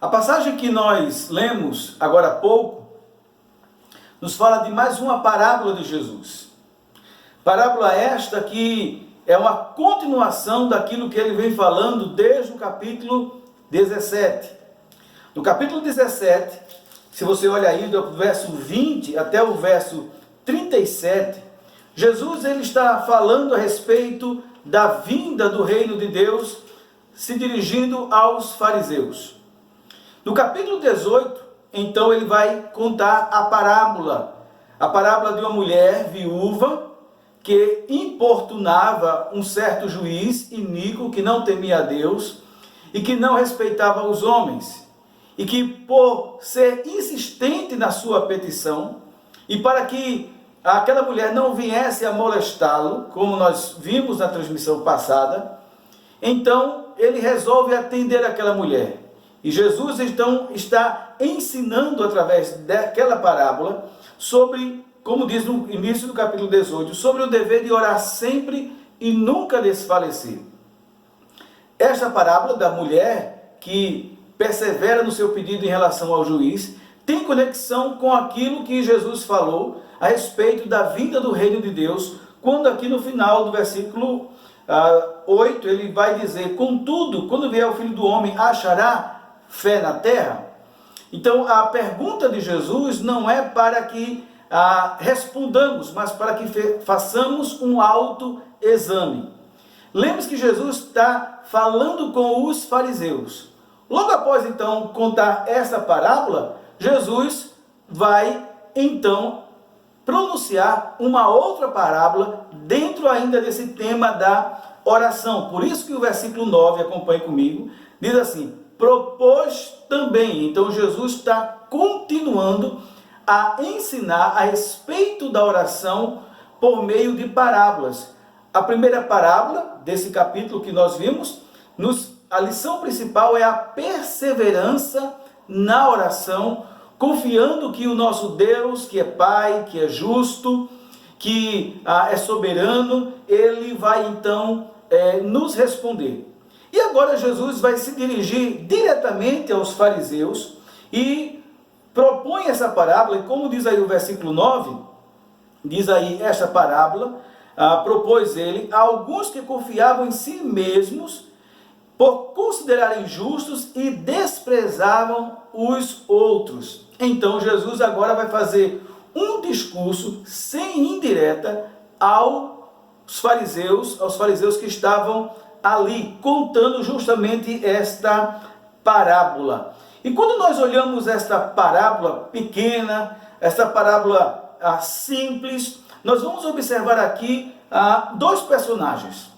A passagem que nós lemos agora há pouco nos fala de mais uma parábola de Jesus. Parábola esta que é uma continuação daquilo que ele vem falando desde o capítulo 17. No capítulo 17, se você olha aí do verso 20 até o verso 37, Jesus ele está falando a respeito da vinda do reino de Deus, se dirigindo aos fariseus. No capítulo 18, então ele vai contar a parábola de uma mulher viúva que importunava um certo juiz iníquo que não temia a Deus e que não respeitava os homens, e que por ser insistente na sua petição, e para que aquela mulher não viesse a molestá-lo, como nós vimos na transmissão passada, então ele resolve atender aquela mulher. E Jesus então está ensinando através daquela parábola sobre, como diz no início do capítulo 18, sobre o dever de orar sempre e nunca desfalecer. Esta parábola da mulher que persevera no seu pedido em relação ao juiz tem conexão com aquilo que Jesus falou a respeito da vinda do reino de Deus, quando aqui no final do versículo 8 ele vai dizer: contudo, quando vier o Filho do Homem, achará fé na terra? Então a pergunta de Jesus não é para que respondamos, mas para que façamos um autoexame. Lembre-se que Jesus está falando com os fariseus. Logo após então contar essa parábola, Jesus vai então pronunciar uma outra parábola dentro ainda desse tema da oração. Por isso que o versículo 9, acompanhe comigo, diz assim: propôs também. Então Jesus está continuando a ensinar a respeito da oração por meio de parábolas. A primeira parábola desse capítulo que nós vimos, a lição principal é a perseverança na oração, confiando que o nosso Deus, que é Pai, que é justo, que é soberano, Ele vai então nos responder. E agora Jesus vai se dirigir diretamente aos fariseus e propõe essa parábola, e como diz aí o versículo 9, diz aí esta parábola, propôs ele a alguns que confiavam em si mesmos por considerarem justos e desprezavam os outros. Então Jesus agora vai fazer um discurso sem indireta aos fariseus que estavam ali, contando justamente esta parábola. E quando nós olhamos esta parábola pequena, esta parábola simples, nós vamos observar aqui dois personagens.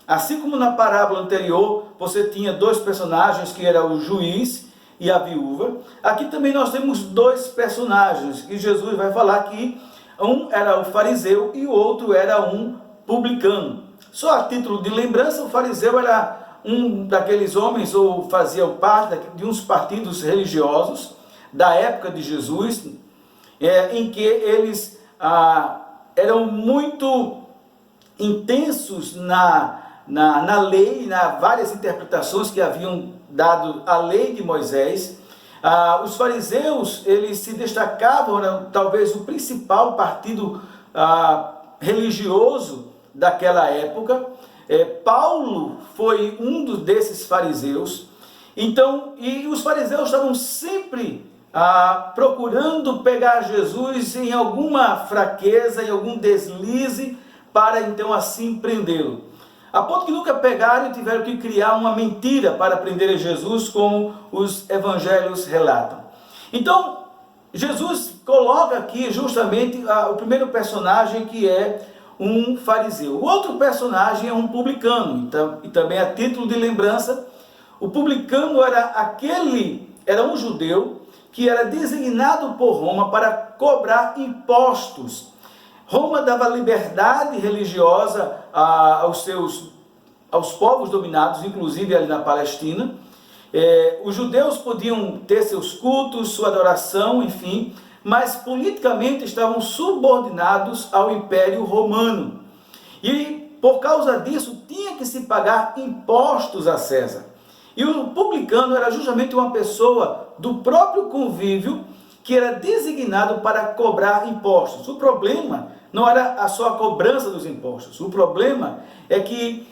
Assim como na parábola anterior, você tinha dois personagens, que era o juiz e a viúva, aqui também nós temos dois personagens, e Jesus vai falar que um era o fariseu e o outro era um publicano. Só a título de lembrança, o fariseu era um daqueles homens, ou fazia parte de uns partidos religiosos da época de Jesus, em que eles eram muito intensos na lei, nas várias interpretações que haviam dado à lei de Moisés. Os fariseus, eles se destacavam, eram talvez o principal partido religioso daquela época. Paulo foi um desses fariseus. Então, e os fariseus estavam sempre procurando pegar Jesus em alguma fraqueza, em algum deslize, para então assim prendê-lo. A ponto que nunca pegaram e tiveram que criar uma mentira para prender Jesus, como os evangelhos relatam. Então, Jesus coloca aqui justamente o primeiro personagem, que é um fariseu. O outro personagem é um publicano. Então, e também a título de lembrança, o publicano era um judeu que era designado por Roma para cobrar impostos. Roma dava liberdade religiosa aos povos dominados, inclusive ali na Palestina. Os judeus podiam ter seus cultos, sua adoração, enfim, mas politicamente estavam subordinados ao Império Romano. E por causa disso tinha que se pagar impostos a César. E o publicano era justamente uma pessoa do próprio convívio que era designado para cobrar impostos. O problema não era só a cobrança dos impostos. O problema é que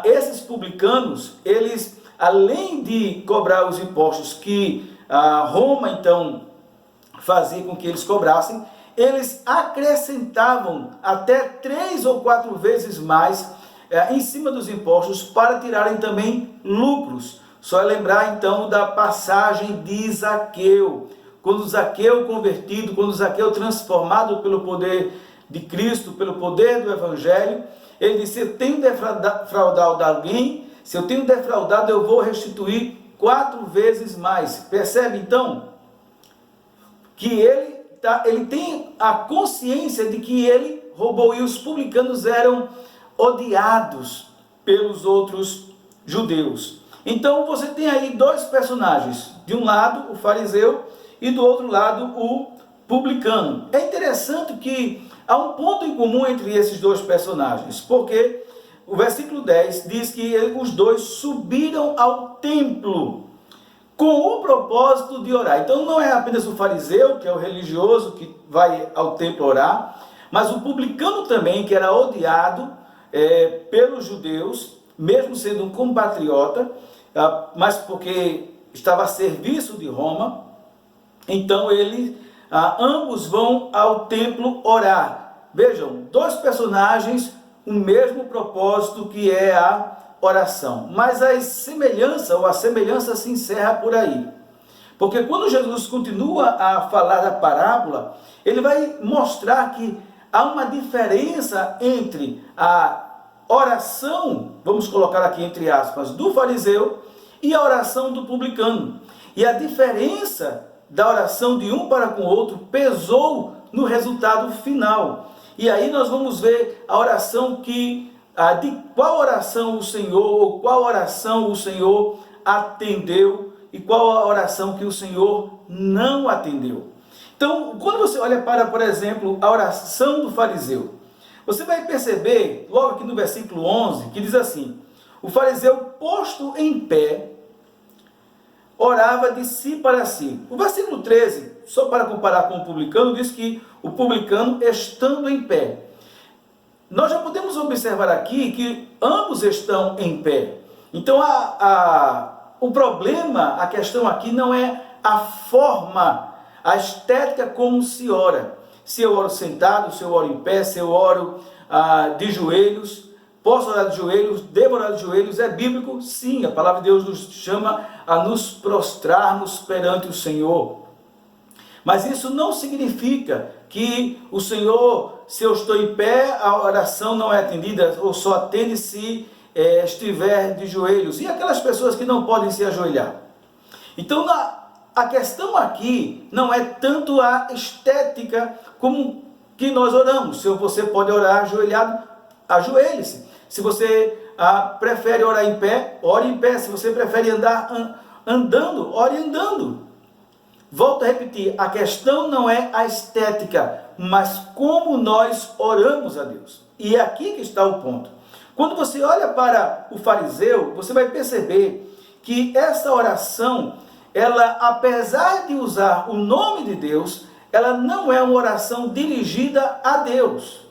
esses publicanos, eles, além de cobrar os impostos que Roma, então, fazia com que eles cobrassem, eles acrescentavam até 3 ou 4 vezes mais em cima dos impostos para tirarem também lucros. Só é lembrar, então, da passagem de Zaqueu. Quando Zaqueu convertido, quando Zaqueu transformado pelo poder de Cristo, pelo poder do Evangelho, ele disse: eu tenho defraudado alguém, se eu tenho defraudado, eu vou restituir 4 vezes mais. Percebe, então, que ele tem a consciência de que ele roubou, e os publicanos eram odiados pelos outros judeus. Então você tem aí 2 personagens, de um lado o fariseu e do outro lado o publicano. É interessante que há um ponto em comum entre esses 2 personagens, porque o versículo 10 diz que os 2 subiram ao templo com o propósito de orar. Então não é apenas o fariseu, que é o religioso, que vai ao templo orar, mas o publicano também, que era odiado pelos judeus, mesmo sendo um compatriota, mas porque estava a serviço de Roma. Então ambos vão ao templo orar. Vejam, 2 personagens, o mesmo propósito, que é a oração. Mas a semelhança se encerra por aí. Porque quando Jesus continua a falar da parábola, ele vai mostrar que há uma diferença entre a oração, vamos colocar aqui entre aspas, do fariseu e a oração do publicano. E a diferença da oração de um para com o outro pesou no resultado final. E aí nós vamos ver a oração de qual oração o Senhor atendeu e qual a oração que o Senhor não atendeu. Então, quando você olha para, por exemplo, a oração do fariseu, você vai perceber, logo aqui no versículo 11, que diz assim: o fariseu, posto em pé, orava de si para si. O versículo 13, só para comparar com o publicano, diz que o publicano estando em pé. Nós já podemos observar aqui que ambos estão em pé. Então, o problema, a questão aqui não é a forma, a estética como se ora. Se eu oro sentado, se eu oro em pé, se eu oro de joelhos. Posso orar de joelhos? Devo orar de joelhos? É bíblico? Sim, a palavra de Deus nos chama a nos prostrarmos perante o Senhor. Mas isso não significa que o Senhor, se eu estou em pé, a oração não é atendida, ou só atende se estiver de joelhos. E aquelas pessoas que não podem se ajoelhar? Então, a questão aqui não é tanto a estética como que nós oramos. Se você pode orar ajoelhado, ajoelhe-se. Se você prefere orar em pé, ore em pé. Se você prefere andar andando, ore andando. Volto a repetir, a questão não é a estética, mas como nós oramos a Deus. E é aqui que está o ponto. Quando você olha para o fariseu, você vai perceber que essa oração, ela, apesar de usar o nome de Deus, ela não é uma oração dirigida a Deus.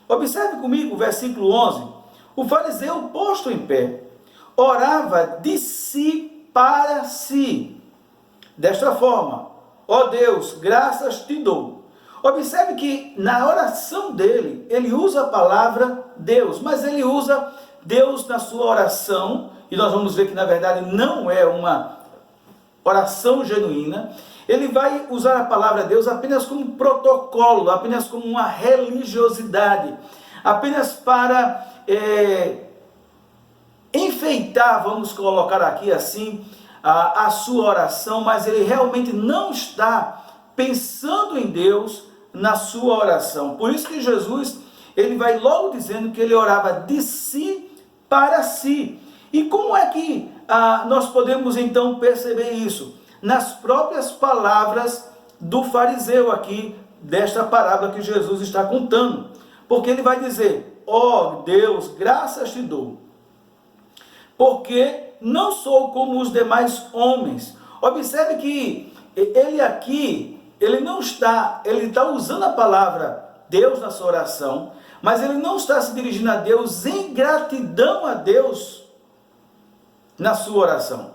Observe comigo o versículo 11. O fariseu, posto em pé, orava de si para si. Desta forma: ó Deus, graças te dou. Observe que na oração dele, ele usa a palavra Deus, mas ele usa Deus na sua oração, e nós vamos ver que na verdade não é uma oração genuína. Ele vai usar a palavra Deus apenas como protocolo, apenas como uma religiosidade, apenas para enfeitar, vamos colocar aqui assim, a sua oração, mas ele realmente não está pensando em Deus na sua oração. Por isso que Jesus, ele vai logo dizendo que ele orava de si para si. E como é que nós podemos então perceber isso? Nas próprias palavras do fariseu aqui, desta parábola que Jesus está contando. Porque ele vai dizer: ó Deus, graças te dou, porque não sou como os demais homens. Observe que ele aqui, ele está usando a palavra Deus na sua oração, mas ele não está se dirigindo a Deus em gratidão a Deus na sua oração.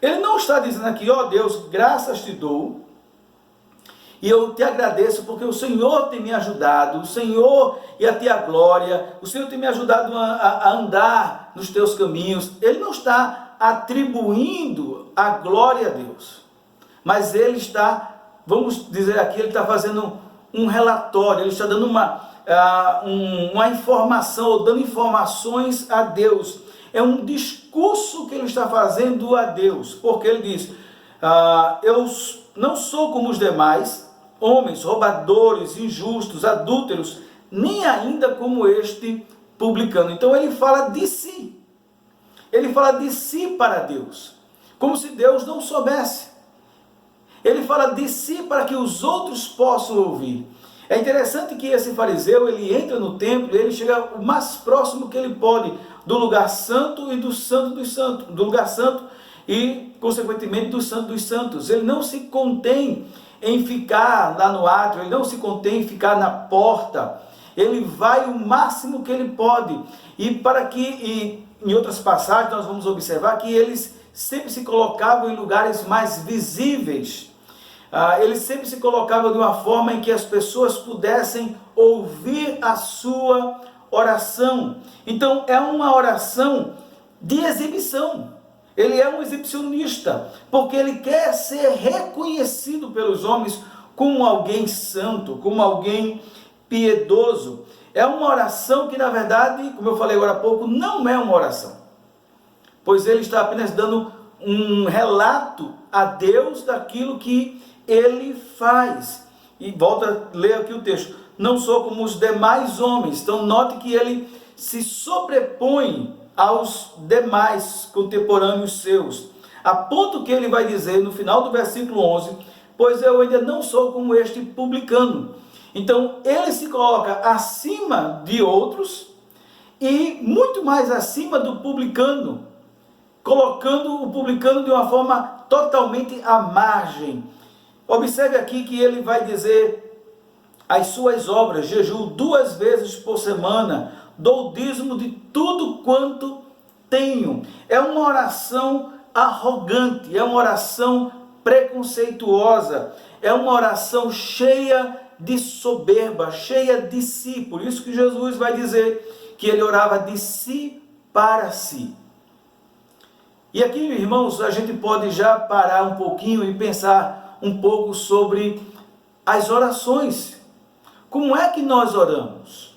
Ele não está dizendo aqui, ó Deus, graças te dou, e eu te agradeço porque o Senhor tem me ajudado, o Senhor e a tua glória, o Senhor tem me ajudado a andar nos teus caminhos. Ele não está atribuindo a glória a Deus, mas ele está, vamos dizer aqui, ele está fazendo um relatório, ele está dando uma informação, ou dando informações a Deus. É um discurso que ele está fazendo a Deus, porque ele diz, eu não sou como os demais homens, roubadores, injustos, adúlteros, nem ainda como este publicano. Então ele fala de si. Ele fala de si para Deus, como se Deus não soubesse. Ele fala de si para que os outros possam ouvir. É interessante que esse fariseu, ele entra no templo, ele chega o mais próximo que ele pode do lugar santo e do santo dos santos, do lugar santo e, consequentemente, do santo dos santos. Ele não se contém em ficar lá no átrio, ele não se contém em ficar na porta, ele vai o máximo que ele pode. E em outras passagens nós vamos observar que eles sempre se colocavam em lugares mais visíveis. Ele sempre se colocava de uma forma em que as pessoas pudessem ouvir a sua oração. Então é uma oração de exibição. Ele é um exibicionista, porque ele quer ser reconhecido pelos homens como alguém santo, como alguém piedoso. É uma oração que, na verdade, como eu falei agora há pouco, não é uma oração, pois ele está apenas dando um relato a Deus daquilo que ele faz. E volta a ler aqui o texto. Não sou como os demais homens. Então note que ele se sobrepõe aos demais contemporâneos seus, a ponto que ele vai dizer no final do versículo 11, pois eu ainda não sou como este publicano. Então ele se coloca acima de outros e muito mais acima do publicano, colocando o publicano de uma forma totalmente à margem. Observe aqui que ele vai dizer as suas obras, jejuo 2 vezes por semana, dou dízimo de tudo quanto tenho. É uma oração arrogante, é uma oração preconceituosa, é uma oração cheia de soberba, cheia de si. Por isso que Jesus vai dizer que ele orava de si para si. E aqui, irmãos, a gente pode já parar um pouquinho e pensar um pouco sobre as orações. Como é que nós oramos?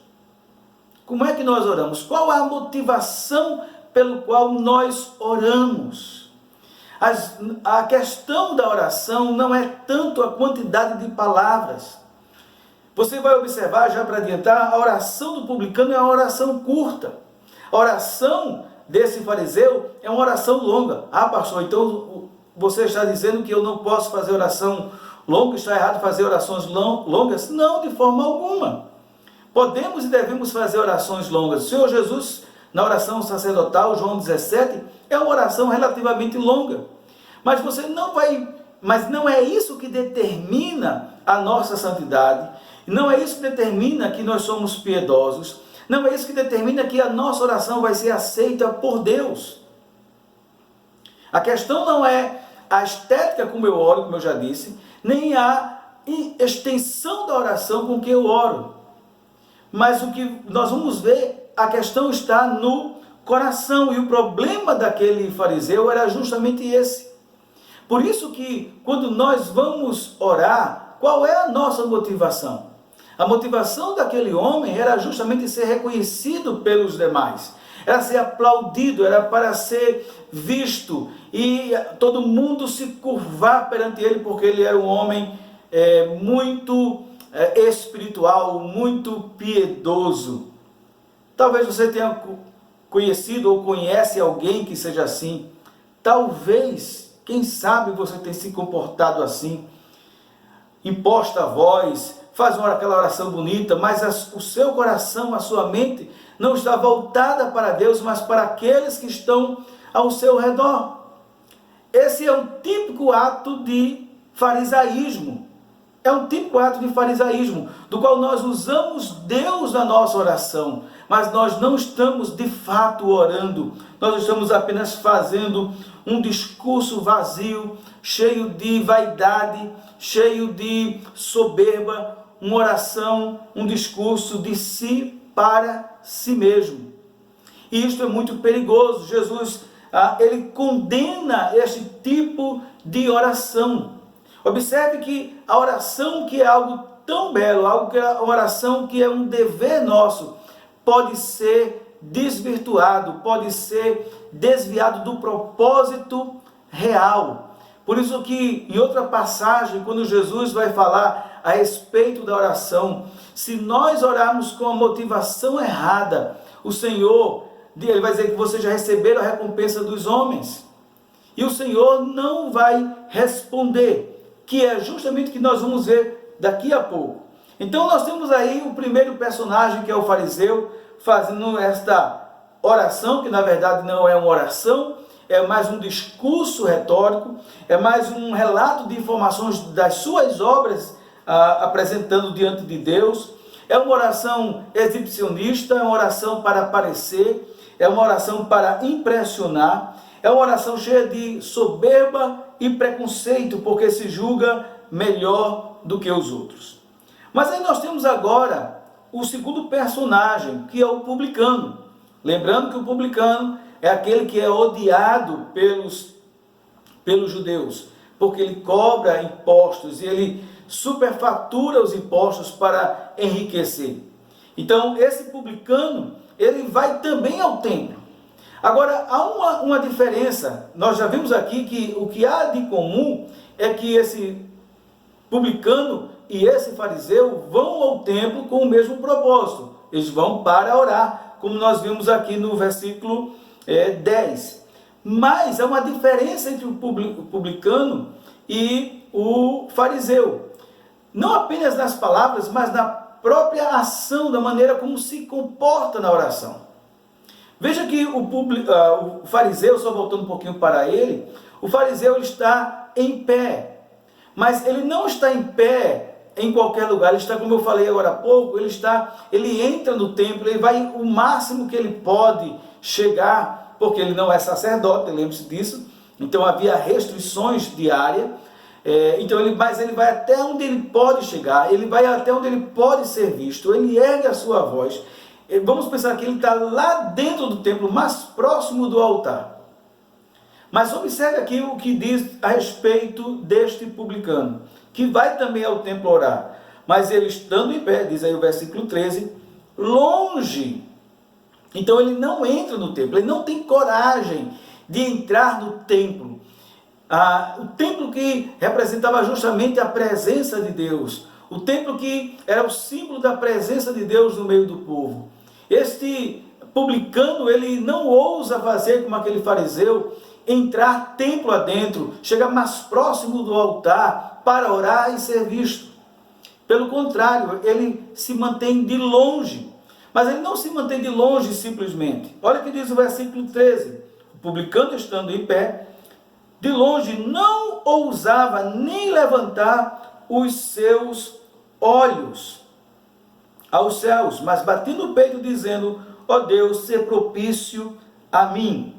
Como é que nós oramos? Qual é a motivação pelo qual nós oramos? A questão da oração não é tanto a quantidade de palavras. Você vai observar, já para adiantar, a oração do publicano é uma oração curta. A oração desse fariseu é uma oração longa. Pastor, então você está dizendo que eu não posso fazer oração longa? Está errado fazer orações longas? Não, de forma alguma. Podemos e devemos fazer orações longas. O Senhor Jesus, na oração sacerdotal, João 17, é uma oração relativamente longa. Mas não é isso que determina a nossa santidade. Não é isso que determina que nós somos piedosos. Não é isso que determina que a nossa oração vai ser aceita por Deus. A questão não é a estética como eu oro, como eu já disse, nem a extensão da oração com que eu oro. Mas o que nós vamos ver, a questão está no coração. E o problema daquele fariseu era justamente esse. Por isso que quando nós vamos orar, qual é a nossa motivação? A motivação daquele homem era justamente ser reconhecido pelos demais. Era ser aplaudido, era para ser visto. E todo mundo se curvar perante ele, porque ele era um homem muito espiritual, muito piedoso. Talvez você tenha conhecido ou conhece alguém que seja assim. Talvez, quem sabe você tenha se comportado assim. Imposta a voz, faz aquela oração bonita, mas o seu coração, a sua mente não está voltada para Deus, mas para aqueles que estão ao seu redor. Esse é um típico ato de farisaísmo. É um típico ato de farisaísmo, do qual nós usamos Deus na nossa oração, mas nós não estamos de fato orando. Nós estamos apenas fazendo um discurso vazio, cheio de vaidade, cheio de soberba, uma oração, um discurso de si para si mesmo. E isto é muito perigoso. Jesus, ele condena este tipo de oração. Observe que a oração, que é algo tão belo, algo que é uma oração que é um dever nosso, pode ser desvirtuado, pode ser desviado do propósito real. Por isso que em outra passagem, quando Jesus vai falar a respeito da oração, se nós orarmos com a motivação errada, o Senhor, ele vai dizer que vocês já receberam a recompensa dos homens. E o Senhor não vai responder, que é justamente o que nós vamos ver daqui a pouco. Então nós temos aí o primeiro personagem, que é o fariseu, fazendo esta oração, que na verdade não é uma oração, é mais um discurso retórico, é mais um relato de informações das suas obras, apresentando diante de Deus. É uma oração exibicionista, é uma oração para aparecer, é uma oração para impressionar, é uma oração cheia de soberba e preconceito, porque se julga melhor do que os outros. Mas aí nós temos agora o segundo personagem, que é o publicano. Lembrando que o publicano é aquele que é odiado pelos judeus, porque ele cobra impostos e ele superfatura os impostos para enriquecer. Então, esse publicano, ele vai também ao templo. Agora, há uma diferença. Nós já vimos aqui que o que há de comum é que esse publicano e esse fariseu vão ao templo com o mesmo propósito. Eles vão para orar, como nós vimos aqui no versículo 10. Mas há uma diferença entre o publicano e o fariseu. Não apenas nas palavras, mas na própria ação, da maneira como se comporta na oração. Veja que o fariseu, só voltando um pouquinho para ele, o fariseu ele está em pé, mas ele não está em pé em qualquer lugar. Ele está, como eu falei agora há pouco, ele entra no templo, ele vai o máximo que ele pode chegar, porque ele não é sacerdote, lembre-se disso, então havia restrições diárias, mas ele vai até onde ele pode chegar, ele vai até onde ele pode ser visto, ele ergue a sua voz. Vamos pensar que ele está lá dentro do templo, mais próximo do altar. Mas observe aqui o que diz a respeito deste publicano, que vai também ao templo orar. Mas ele estando em pé, diz aí o versículo 13, longe. Então ele não entra no templo, ele não tem coragem de entrar no templo. O templo que representava justamente a presença de Deus. O templo que era o símbolo da presença de Deus no meio do povo. Este publicano, ele não ousa fazer como aquele fariseu, entrar templo adentro, chegar mais próximo do altar para orar e ser visto. Pelo contrário, ele se mantém de longe. Mas ele não se mantém de longe simplesmente. Olha o que diz o versículo 13. O publicano, estando em pé, de longe não ousava nem levantar os seus olhos aos céus, mas batia no peito dizendo: ó Deus, ser propício a mim.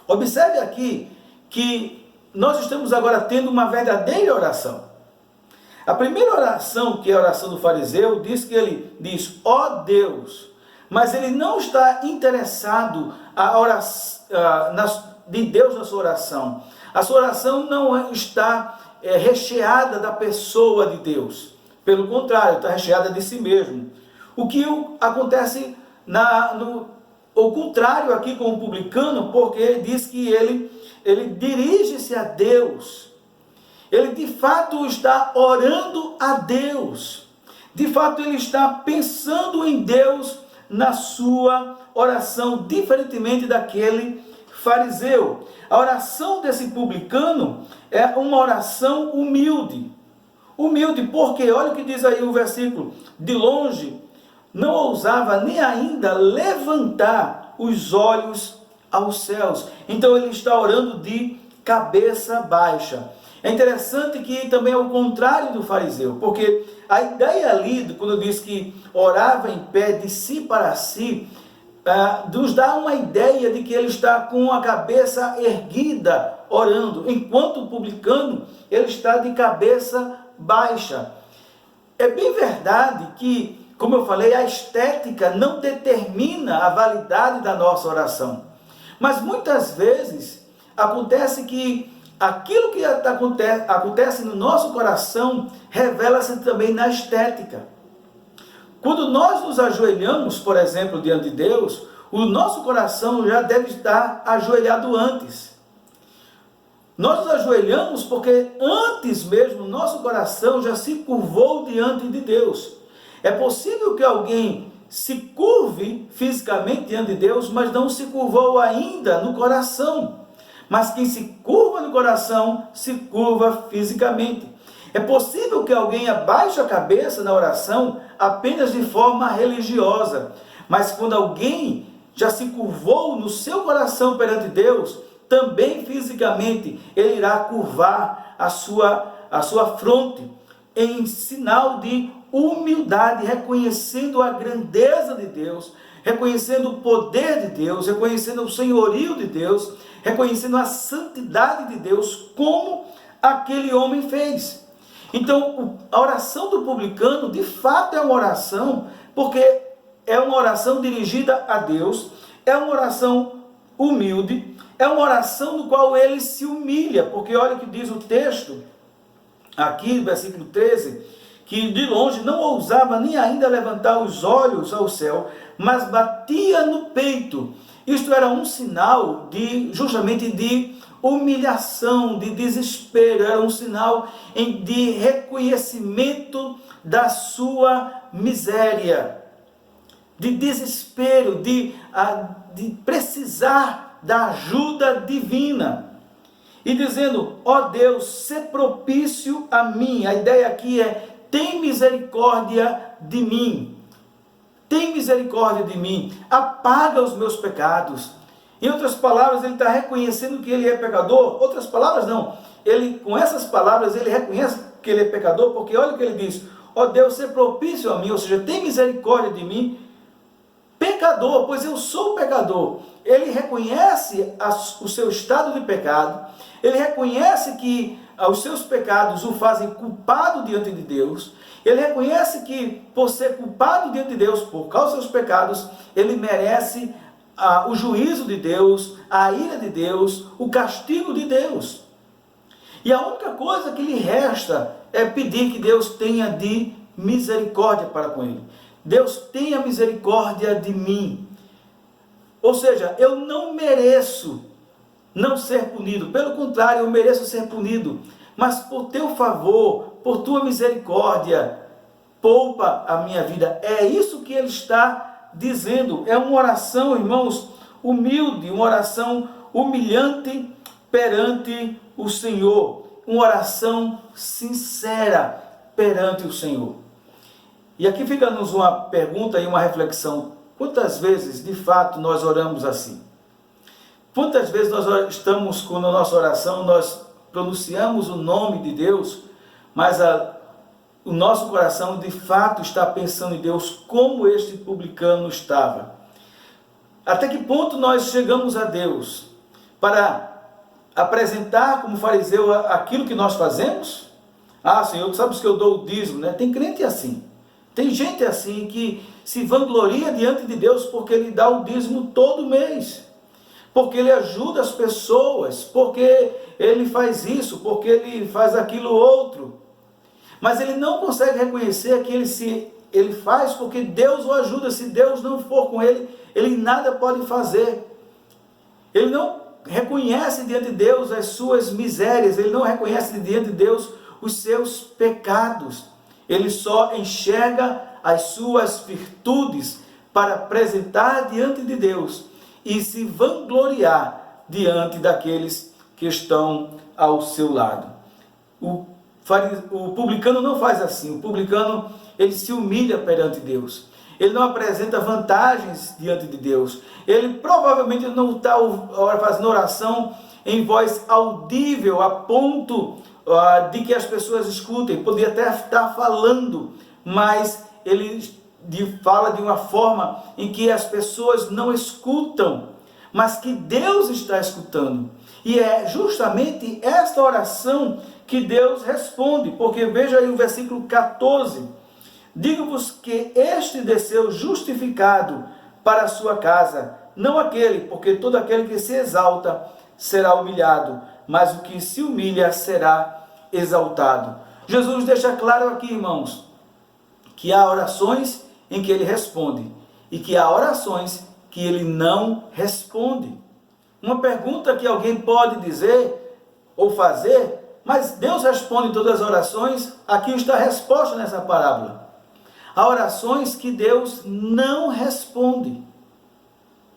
Observe aqui que nós estamos agora tendo uma verdadeira oração. A primeira oração, que é a oração do fariseu, diz que ele diz, ó Deus, mas ele não está interessado de Deus na sua oração. A sua oração não está recheada da pessoa de Deus. Pelo contrário, está recheada de si mesmo. O que acontece o contrário aqui com o publicano, porque ele diz que ele dirige-se a Deus. Ele de fato está orando a Deus. De fato ele está pensando em Deus na sua oração, diferentemente daquele fariseu. A oração desse publicano é uma oração humilde. Humilde porque, olha o que diz aí o versículo, de longe não ousava nem ainda levantar os olhos aos céus. Então ele está orando de cabeça baixa. É interessante que também é o contrário do fariseu, porque a ideia ali, quando diz que orava em pé de si para si, nos dá uma ideia de que ele está com a cabeça erguida, orando, enquanto o publicano, ele está de cabeça baixa. É bem verdade que, como eu falei, a estética não determina a validade da nossa oração. Mas muitas vezes acontece que aquilo que acontece no nosso coração revela-se também na estética. Quando nós nos ajoelhamos, por exemplo, diante de Deus, o nosso coração já deve estar ajoelhado antes. Nós nos ajoelhamos porque antes mesmo nosso coração já se curvou diante de Deus. É possível que alguém se curve fisicamente diante de Deus, mas não se curvou ainda no coração. Mas quem se curva no coração, se curva fisicamente. É possível que alguém abaixe a cabeça na oração apenas de forma religiosa, mas quando alguém já se curvou no seu coração perante Deus, também fisicamente ele irá curvar a sua fronte em sinal de humildade, reconhecendo a grandeza de Deus, reconhecendo o poder de Deus, reconhecendo o senhorio de Deus, reconhecendo a santidade de Deus, como aquele homem fez. Então, a oração do publicano, de fato, é uma oração, porque é uma oração dirigida a Deus, é uma oração humilde, é uma oração no qual ele se humilha, porque olha o que diz o texto, aqui no versículo 13, que de longe não ousava nem ainda levantar os olhos ao céu, mas batia no peito. Isto era um sinal justamente de humilhação, de desespero, era um sinal de reconhecimento da sua miséria, de desespero, de precisar da ajuda divina. E dizendo, ó Deus, se propício a mim. A ideia aqui é, tem misericórdia de mim. Tem misericórdia de mim. Apaga os meus pecados. Em outras palavras, ele está reconhecendo que ele é pecador. Outras palavras não. Com essas palavras, ele reconhece que ele é pecador, porque olha o que ele diz. Ó Deus, se propício a mim. Ou seja, tem misericórdia de mim. Pecador, pois eu sou pecador. Ele reconhece o seu estado de pecado, ele reconhece que os seus pecados o fazem culpado diante de Deus, ele reconhece que, por ser culpado diante de Deus, por causa dos seus pecados, ele merece o juízo de Deus, a ira de Deus, o castigo de Deus. E a única coisa que lhe resta é pedir que Deus tenha de misericórdia para com ele. Deus, tenha misericórdia de mim. Ou seja, eu não mereço não ser punido. Pelo contrário, eu mereço ser punido. Mas por teu favor, por tua misericórdia, poupa a minha vida. É isso que ele está dizendo. É uma oração, irmãos, humilde, uma oração humilhante perante o Senhor. Uma oração sincera perante o Senhor. E aqui fica-nos uma pergunta e uma reflexão. Quantas vezes, de fato, nós oramos assim? Quantas vezes nós estamos com a nossa oração, nós pronunciamos o nome de Deus, mas o nosso coração, de fato, está pensando em Deus como este publicano estava? Até que ponto nós chegamos a Deus para apresentar como fariseu aquilo que nós fazemos? Ah, Senhor, tu sabes que eu dou o dízimo, né? Tem crente assim. Tem gente assim que se vangloria diante de Deus porque ele dá o dízimo todo mês, porque ele ajuda as pessoas, porque ele faz isso, porque ele faz aquilo outro. Mas ele não consegue reconhecer que ele faz porque Deus o ajuda. Se Deus não for com ele, ele nada pode fazer. Ele não reconhece diante de Deus as suas misérias, ele não reconhece diante de Deus os seus pecados. Ele só enxerga as suas virtudes para apresentar diante de Deus e se vangloriar diante daqueles que estão ao seu lado. O publicano não faz assim. O publicano, ele se humilha perante Deus. ele não apresenta vantagens diante de Deus. Ele provavelmente não está fazendo oração em voz audível, a ponto de que as pessoas escutem. Poderia até estar falando, mas ele fala de uma forma em que as pessoas não escutam, mas que Deus está escutando. E é justamente esta oração que Deus responde, porque veja aí o versículo 14: digo-vos que este desceu justificado para a sua casa, não aquele, porque todo aquele que se exalta será humilhado, mas o que se humilha será exaltado. Jesus deixa claro aqui, irmãos, que há orações em que ele responde e que há orações que ele não responde. Uma pergunta que alguém pode dizer ou fazer: mas Deus responde todas as orações? Aqui está a resposta nessa parábola. Há orações que Deus não responde.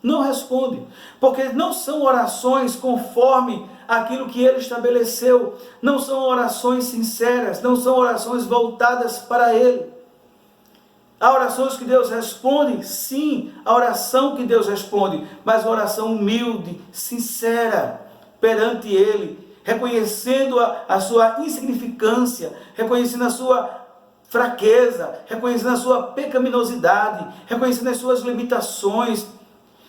Não responde, porque não são orações conforme aquilo que ele estabeleceu, não são orações sinceras, não são orações voltadas para ele. Há orações que Deus responde, sim, a oração que Deus responde, mas uma oração humilde, sincera, perante ele, reconhecendo a sua insignificância, reconhecendo a sua fraqueza, reconhecendo a sua pecaminosidade, reconhecendo as suas limitações,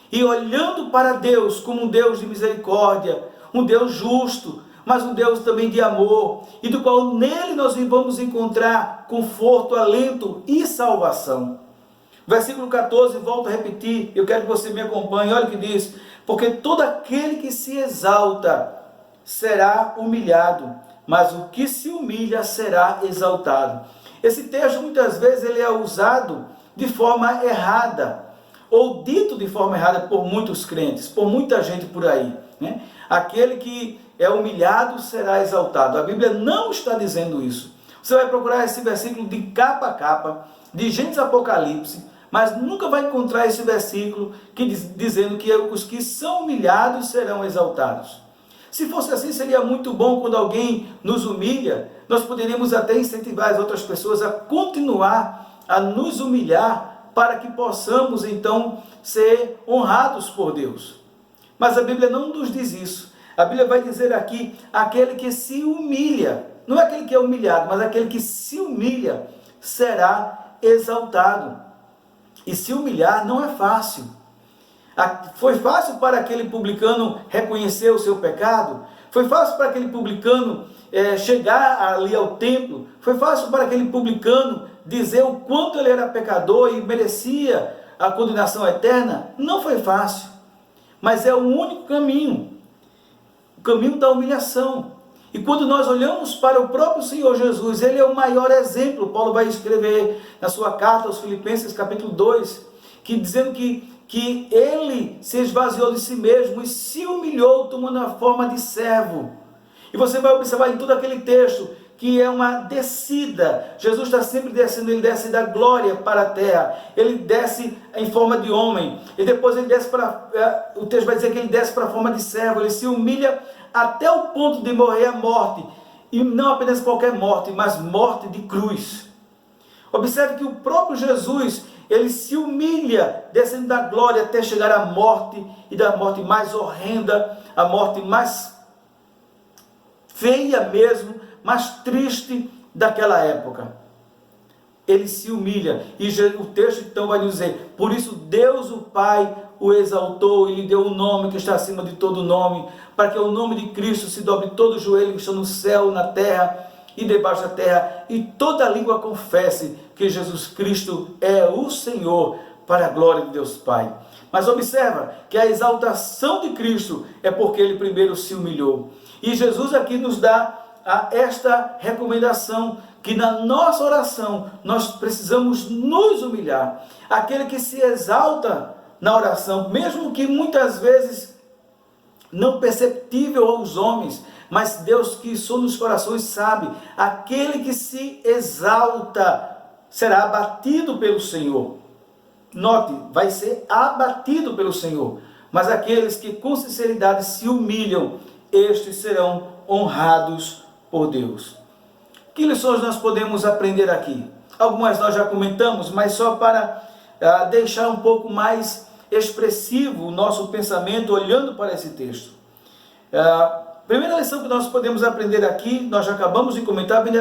e olhando para Deus como um Deus de misericórdia, um Deus justo, mas um Deus também de amor, e do qual nele nós vamos encontrar conforto, alento e salvação. Versículo 14, volto a repetir, eu quero que você me acompanhe, olha o que diz: porque todo aquele que se exalta será humilhado, mas o que se humilha será exaltado. Esse texto muitas vezes ele é usado de forma errada, ou dito de forma errada por muitos crentes, por muita gente por aí, né? Aquele que é humilhado será exaltado. A Bíblia não está dizendo isso. Você vai procurar esse versículo de capa a capa, de Gênesis a Apocalipse, mas nunca vai encontrar esse versículo dizendo que os que são humilhados serão exaltados. Se fosse assim, seria muito bom. Quando alguém nos humilha, nós poderíamos até incentivar as outras pessoas a continuar a nos humilhar, para que possamos então ser honrados por Deus. Mas a Bíblia não nos diz isso. A Bíblia vai dizer aqui: aquele que se humilha, não é aquele que é humilhado, mas aquele que se humilha será exaltado. E se humilhar não é fácil. Foi fácil para aquele publicano reconhecer o seu pecado? Foi fácil para aquele publicano chegar ali ao templo? Foi fácil para aquele publicano dizer o quanto ele era pecador e merecia a condenação eterna? Não foi fácil, mas é o único caminho, o caminho da humilhação. E quando nós olhamos para o próprio Senhor Jesus, ele é o maior exemplo. Paulo vai escrever na sua carta aos Filipenses, capítulo 2, dizendo que ele se esvaziou de si mesmo e se humilhou, tomando a forma de servo. E você vai observar em todo aquele texto que é uma descida. Jesus está sempre descendo, ele desce da glória para a terra, ele desce em forma de homem, e depois ele desce o texto vai dizer que ele desce para a forma de servo, ele se humilha até o ponto de morrer a morte, e não apenas qualquer morte, mas morte de cruz. Observe que o próprio Jesus, ele se humilha, descendo da glória até chegar à morte, e da morte mais horrenda, a morte mais feia mesmo, mais triste daquela época. Ele se humilha, e o texto então vai dizer: por isso Deus o Pai o exaltou e lhe deu um nome que está acima de todo nome, para que o nome de Cristo se dobre todo o joelho que está no céu, na terra e debaixo da terra, e toda língua confesse que Jesus Cristo é o Senhor, para a glória de Deus Pai. Mas observa que a exaltação de Cristo é porque ele primeiro se humilhou. E Jesus aqui nos dá esta recomendação, que na nossa oração nós precisamos nos humilhar. Aquele que se exalta na oração, mesmo que muitas vezes não perceptível aos homens, mas Deus que sonda os corações sabe, aquele que se exalta será abatido pelo Senhor. Note, vai ser abatido pelo Senhor, mas aqueles que com sinceridade se humilham, estes serão honrados por Deus. Que lições nós podemos aprender aqui? Algumas nós já comentamos, mas só para deixar um pouco mais expressivo o nosso pensamento olhando para esse texto. Primeira lição que nós podemos aprender aqui, nós já acabamos de comentar, vem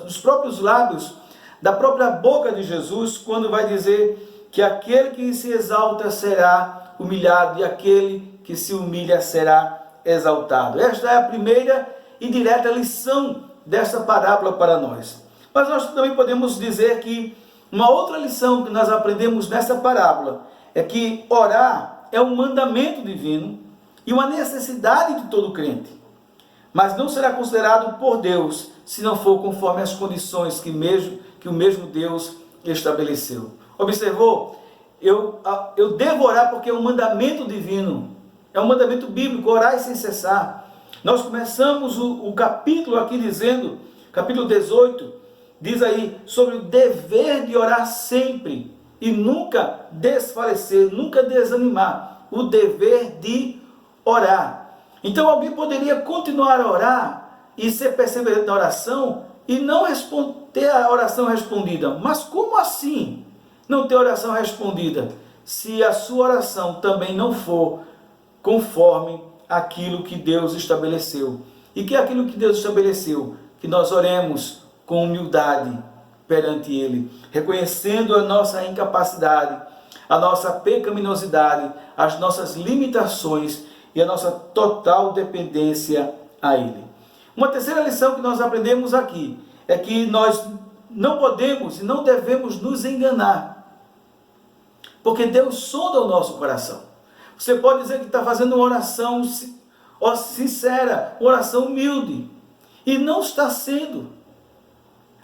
dos próprios lábios, da própria boca de Jesus, quando vai dizer que aquele que se exalta será humilhado e aquele que se humilha será exaltado. Esta é a primeira e direta lição desta parábola para nós. Mas nós também podemos dizer que uma outra lição que nós aprendemos nessa parábola é que orar é um mandamento divino e uma necessidade de todo crente, mas não será considerado por Deus se não for conforme as condições que o mesmo Deus estabeleceu. Observou? Eu devo orar porque é um mandamento divino, é um mandamento bíblico, orar sem cessar. Nós começamos o capítulo aqui dizendo, capítulo 18, diz aí sobre o dever de orar sempre e nunca desfalecer, nunca desanimar, o dever de orar. Então alguém poderia continuar a orar e ser perseverante na oração e não ter a oração respondida. Mas como assim não ter oração respondida? Se a sua oração também não for conforme aquilo que Deus estabeleceu. E que é aquilo que Deus estabeleceu? Que nós oremos com humildade perante Ele, reconhecendo a nossa incapacidade, a nossa pecaminosidade, as nossas limitações e a nossa total dependência a Ele. Uma terceira lição que nós aprendemos aqui é que nós não podemos e não devemos nos enganar, porque Deus sonda o nosso coração. Você pode dizer que está fazendo uma oração sincera, uma oração humilde, e não está sendo.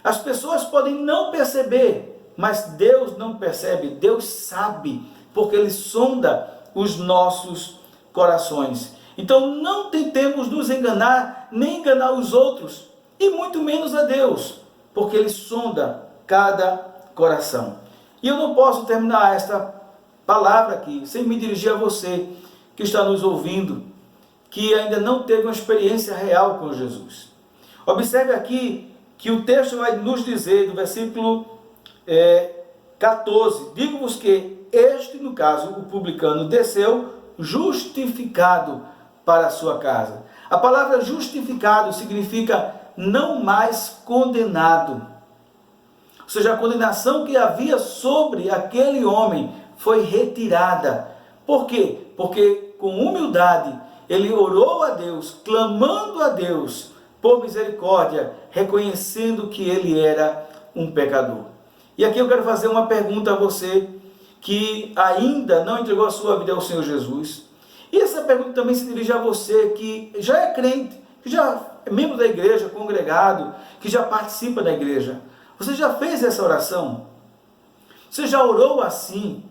As pessoas podem não perceber, mas Deus não percebe, Deus sabe, porque Ele sonda os nossos corações. Então não tentemos nos enganar, nem enganar os outros, e muito menos a Deus, porque Ele sonda cada coração. E eu não posso terminar esta palavra aqui sem me dirigir a você que está nos ouvindo, que ainda não teve uma experiência real com Jesus. Observe aqui que o texto vai nos dizer, do versículo 14, digo-vos que este, no caso, o publicano, desceu justificado para a sua casa. A palavra justificado significa não mais condenado. Ou seja, a condenação que havia sobre aquele homem foi retirada. Por quê? Porque com humildade ele orou a Deus, clamando a Deus por misericórdia, reconhecendo que ele era um pecador. E aqui eu quero fazer uma pergunta a você que ainda não entregou a sua vida ao Senhor Jesus. E essa pergunta também se dirige a você que já é crente, que já é membro da igreja, congregado, que já participa da igreja. Você já fez essa oração? Você já orou assim,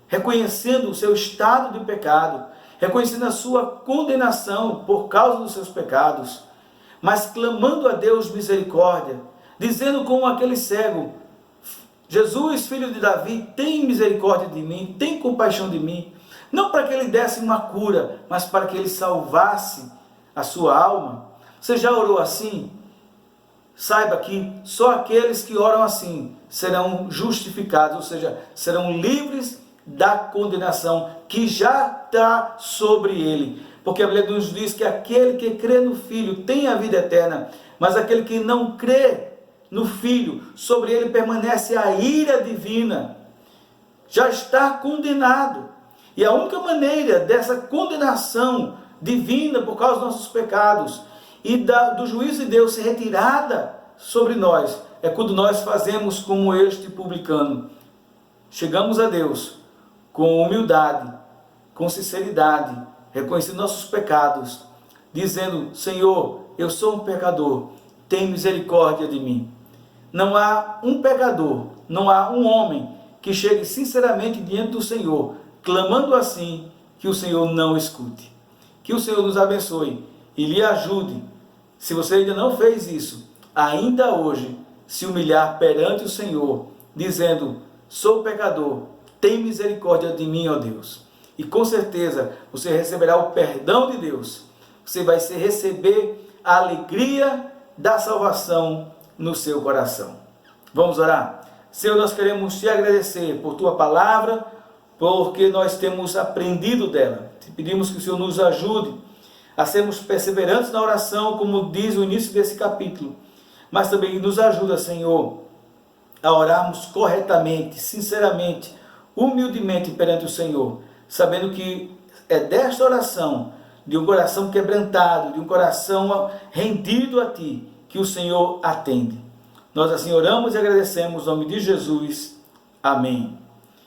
reconhecendo o seu estado de pecado, reconhecendo a sua condenação por causa dos seus pecados, mas clamando a Deus misericórdia, dizendo como aquele cego: Jesus, filho de Davi, tem misericórdia de mim, tem compaixão de mim, não para que ele desse uma cura, mas para que ele salvasse a sua alma. Você já orou assim? Saiba que só aqueles que oram assim serão justificados, ou seja, serão livres da condenação que já está sobre ele. Porque a Bíblia nos diz que aquele que crê no Filho tem a vida eterna, mas aquele que não crê no Filho, sobre ele permanece a ira divina, já está condenado. E a única maneira dessa condenação divina por causa dos nossos pecados e do juízo de Deus ser retirada sobre nós, é quando nós fazemos como este publicano. Chegamos a Deus com humildade, com sinceridade, reconhecendo nossos pecados, dizendo: Senhor, eu sou um pecador, tem misericórdia de mim. Não há um pecador, não há um homem que chegue sinceramente diante do Senhor, clamando assim, que o Senhor não escute. Que o Senhor nos abençoe e lhe ajude. Se você ainda não fez isso, ainda hoje, se humilhar perante o Senhor, dizendo: sou pecador, tem misericórdia de mim, ó Deus. E com certeza você receberá o perdão de Deus. Você vai receber a alegria da salvação no seu coração. Vamos orar? Senhor, nós queremos te agradecer por tua palavra, porque nós temos aprendido dela. Te pedimos que o Senhor nos ajude a sermos perseverantes na oração, como diz o início desse capítulo, mas também nos ajuda, Senhor, a orarmos corretamente, sinceramente, humildemente perante o Senhor, sabendo que é desta oração, de um coração quebrantado, de um coração rendido a Ti, que o Senhor atende. Nós assim oramos e agradecemos, em nome de Jesus. Amém.